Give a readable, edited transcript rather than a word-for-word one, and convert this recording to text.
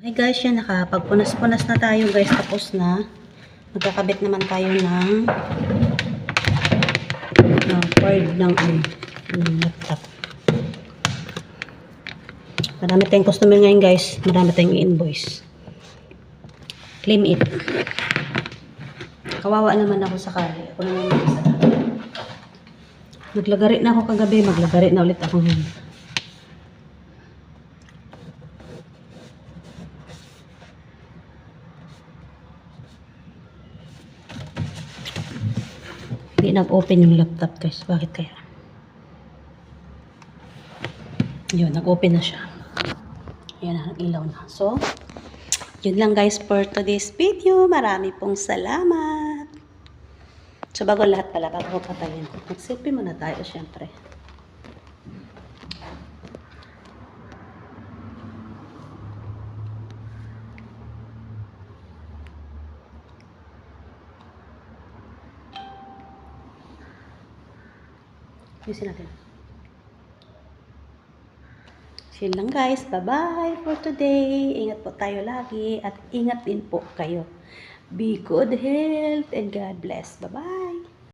Okay guys, yan nakapagpunas-punas na tayo guys, tapos na. Magkakabit naman tayo ng cord ng laptop. Marami tayong customer ngayon guys, marami tayong invoice. Claim it. Kawawa naman ako sakali. Ako naman mag-isa. Naglagari na ako kagabi, maglagari na ulit ako ngayon. Hindi nag-open yung laptop guys. Bakit kaya? Yun, nag-open na siya. Ayan na, nag-ilaw na. So, yun lang guys for today's video. Marami pong salamat. So, bago lahat pala, bago ko patayin. Mag-selfie muna tayo, syempre. Ayusin natin. Yun lang guys. Bye-bye for today. Ingat po tayo lagi at ingat din po kayo. Be good health and God bless. Bye-bye.